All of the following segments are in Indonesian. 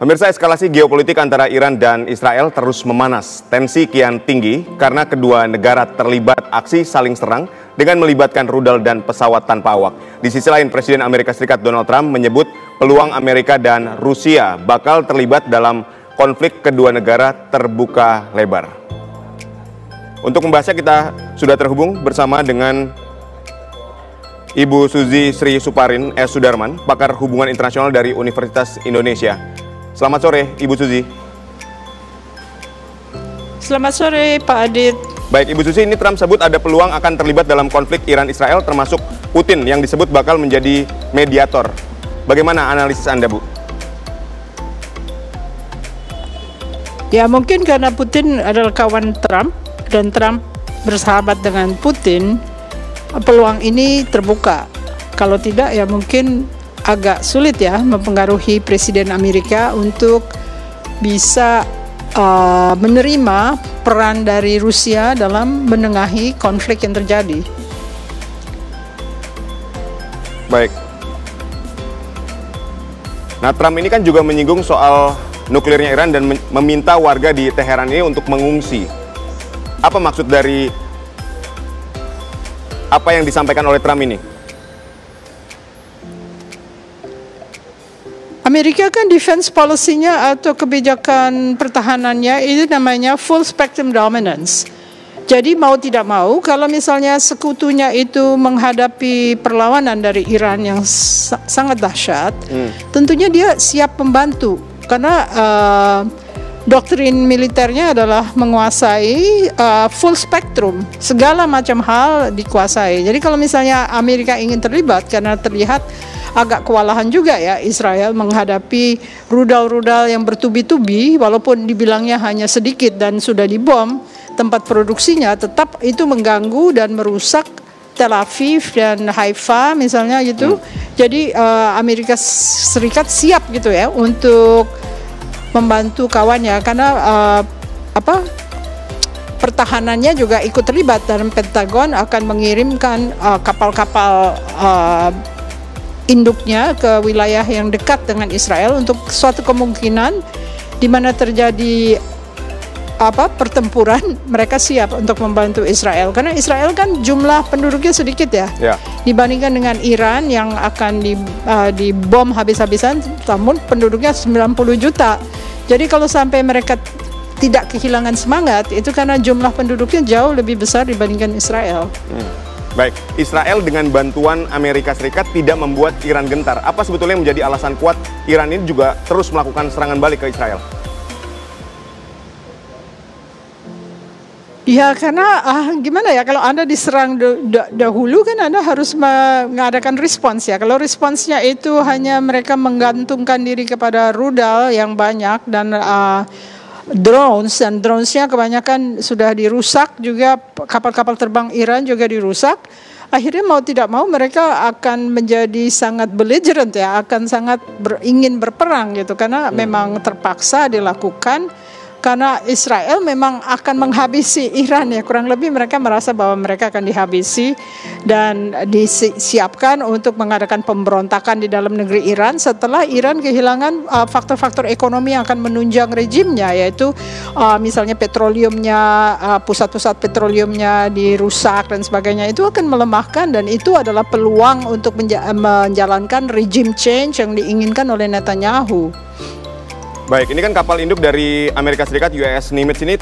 Pemirsa, eskalasi geopolitik antara Iran dan Israel terus memanas. Tensi kian tinggi karena kedua negara terlibat aksi saling serang dengan melibatkan rudal dan pesawat tanpa awak. Di sisi lain, Presiden Amerika Serikat Donald Trump menyebut peluang Amerika dan Rusia bakal terlibat dalam konflik kedua negara terbuka lebar. Untuk membahasnya kita sudah terhubung bersama dengan Ibu Suzy Sri Suparin S. Sudarman, pakar hubungan internasional dari Universitas Indonesia. Selamat sore, Ibu Suzy. Selamat sore, Pak Adit. Baik, Ibu Suzy, ini Trump sebut ada peluang akan terlibat dalam konflik Iran-Israel, termasuk Putin yang disebut bakal menjadi mediator. Bagaimana analisis Anda, Bu? Ya, mungkin karena Putin adalah kawan Trump dan Trump bersahabat dengan Putin, peluang ini terbuka. Kalau tidak, ya mungkin agak sulit ya mempengaruhi Presiden Amerika untuk bisa menerima peran dari Rusia dalam menengahi konflik yang terjadi. Baik. Nah, Trump ini kan juga menyinggung soal nuklirnya Iran dan meminta warga di Teheran ini untuk mengungsi. Apa maksud dari apa yang disampaikan oleh Trump ini? Amerika kan defense policy-nya atau kebijakan pertahanannya itu namanya full spectrum dominance. Jadi mau tidak mau, kalau misalnya sekutunya itu menghadapi perlawanan dari Iran yang sangat dahsyat, tentunya dia siap membantu. Karena doktrin militernya adalah menguasai full spectrum, segala macam hal dikuasai. Jadi kalau misalnya Amerika ingin terlibat, karena terlihat agak kewalahan juga ya Israel menghadapi rudal-rudal yang bertubi-tubi, walaupun dibilangnya hanya sedikit dan sudah dibom tempat produksinya, tetap itu mengganggu dan merusak Tel Aviv dan Haifa misalnya gitu. Jadi Amerika Serikat siap gitu ya untuk membantu kawannya, karena pertahanannya juga ikut terlibat, dan Pentagon akan mengirimkan kapal-kapal induknya ke wilayah yang dekat dengan Israel untuk suatu kemungkinan di mana terjadi pertempuran, mereka siap untuk membantu Israel, karena Israel kan jumlah penduduknya sedikit ya. Dibandingkan dengan Iran yang akan dibom habis-habisan, namun penduduknya 90 juta. Jadi kalau sampai mereka tidak kehilangan semangat, itu karena jumlah penduduknya jauh lebih besar dibandingkan Israel. Baik, Israel dengan bantuan Amerika Serikat tidak membuat Iran gentar. Apa sebetulnya yang menjadi alasan kuat Iran ini juga terus melakukan serangan balik ke Israel? Ya, karena gimana ya, kalau Anda diserang dahulu kan Anda harus mengadakan respons ya. Kalau responsnya itu hanya mereka menggantungkan diri kepada rudal yang banyak dan dronesnya kebanyakan sudah dirusak juga, kapal-kapal terbang Iran juga dirusak. Akhirnya mau tidak mau mereka akan menjadi sangat belligerent ya, akan sangat ingin berperang gitu, karena memang terpaksa dilakukan. Karena Israel memang akan menghabisi Iran ya, kurang lebih mereka merasa bahwa mereka akan dihabisi dan disiapkan untuk mengadakan pemberontakan di dalam negeri Iran setelah Iran kehilangan faktor-faktor ekonomi yang akan menunjang rejimnya, yaitu misalnya petroleumnya, pusat-pusat petroleumnya dirusak dan sebagainya. Itu akan melemahkan, dan itu adalah peluang untuk menjalankan regime change yang diinginkan oleh Netanyahu. Baik, ini kan kapal induk dari Amerika Serikat USS Nimitz ini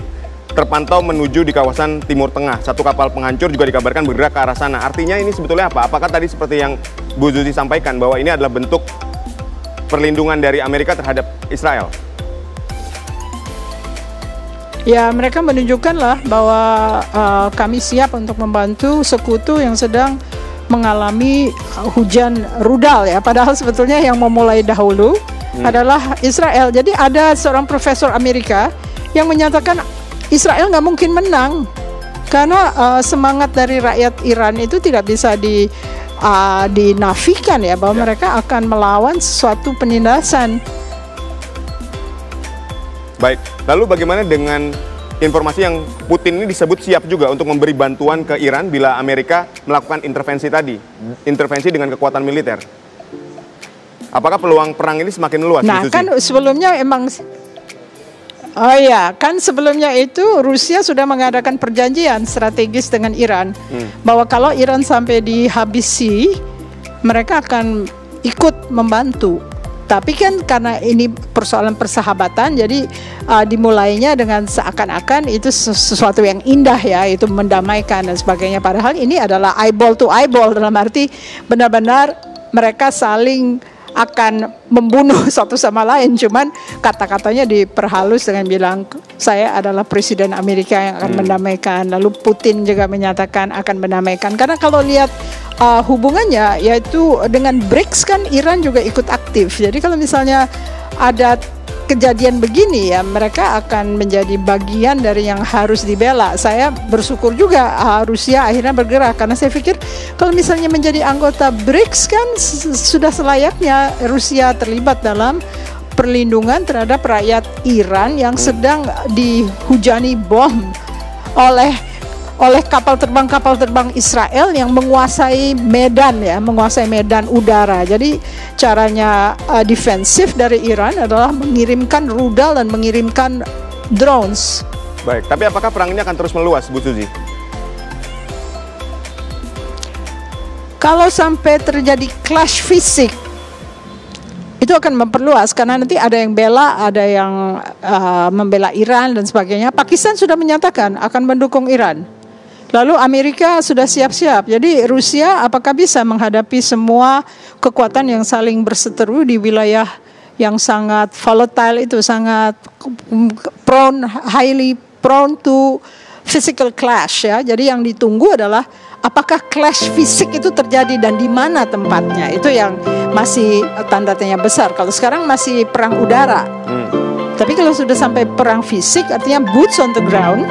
terpantau menuju di kawasan Timur Tengah. Satu kapal penghancur juga dikabarkan bergerak ke arah sana. Artinya ini sebetulnya apa? Apakah tadi seperti yang Bu Suzy sampaikan bahwa ini adalah bentuk perlindungan dari Amerika terhadap Israel? Ya, mereka menunjukkanlah bahwa kami siap untuk membantu sekutu yang sedang mengalami hujan rudal ya. Padahal sebetulnya yang memulai dahulu adalah Israel. Jadi ada seorang profesor Amerika yang menyatakan Israel nggak mungkin menang karena semangat dari rakyat Iran itu tidak bisa dinafikan ya, bahwa mereka akan melawan suatu penindasan. Baik, lalu bagaimana dengan informasi yang Putin ini disebut siap juga untuk memberi bantuan ke Iran bila Amerika melakukan intervensi tadi, intervensi dengan kekuatan militer? Apakah peluang perang ini semakin luas? Nah, kan sebelumnya emang, oh ya, kan sebelumnya itu Rusia sudah mengadakan perjanjian strategis dengan Iran bahwa kalau Iran sampai dihabisi, mereka akan ikut membantu. Tapi kan karena ini persoalan persahabatan, jadi dimulainya dengan seakan-akan itu sesuatu yang indah ya, itu mendamaikan dan sebagainya. Padahal ini adalah eyeball to eyeball, dalam arti benar-benar mereka saling akan membunuh satu sama lain. Cuman kata-katanya diperhalus dengan bilang saya adalah presiden Amerika yang akan mendamaikan. Lalu Putin juga menyatakan akan mendamaikan. Karena kalau lihat hubungannya yaitu dengan BRICS kan Iran juga ikut aktif. Jadi kalau misalnya ada kejadian begini ya, mereka akan menjadi bagian dari yang harus dibela. Saya bersyukur juga Rusia akhirnya bergerak, karena saya pikir kalau misalnya menjadi anggota BRICS kan sudah selayaknya Rusia terlibat dalam perlindungan terhadap rakyat Iran yang sedang dihujani bom oleh kapal terbang Israel yang menguasai Medan ya, menguasai medan udara. Jadi caranya defensif dari Iran adalah mengirimkan rudal dan mengirimkan drones. Baik, tapi apakah perang ini akan terus meluas, Bu Suzy? Kalau sampai terjadi clash fisik, itu akan memperluas karena nanti ada yang bela, ada yang membela Iran dan sebagainya. Pakistan sudah menyatakan akan mendukung Iran. Lalu Amerika sudah siap-siap. Jadi Rusia apakah bisa menghadapi semua kekuatan yang saling berseteru di wilayah yang sangat volatile itu, sangat highly prone to physical clash ya. Jadi yang ditunggu adalah apakah clash fisik itu terjadi dan di mana tempatnya. Itu yang masih tanda tanya besar. Kalau sekarang masih perang udara. Tapi kalau sudah sampai perang fisik, artinya boots on the ground,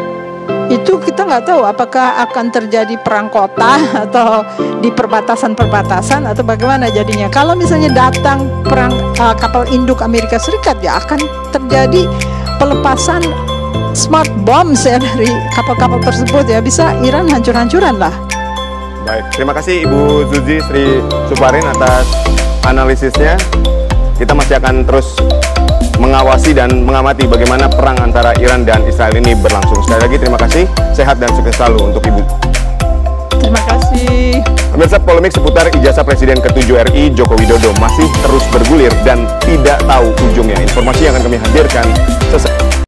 itu kita nggak tahu apakah akan terjadi perang kota atau di perbatasan-perbatasan atau bagaimana jadinya. Kalau misalnya datang perang kapal induk Amerika Serikat, ya akan terjadi pelepasan smart bombs ya dari kapal-kapal tersebut ya, bisa Iran hancur-hancuran lah. Baik, terima kasih Ibu Suzy Sri Suparin atas analisisnya. Kita masih akan terus mengawasi dan mengamati bagaimana perang antara Iran dan Israel ini berlangsung. Sekali lagi terima kasih, sehat dan sukses selalu untuk Ibu. Terima kasih. Pemirsa, polemik seputar ijazah Presiden ke-7 RI Joko Widodo masih terus bergulir dan tidak tahu ujungnya. Informasi yang akan kami hadirkan sesaat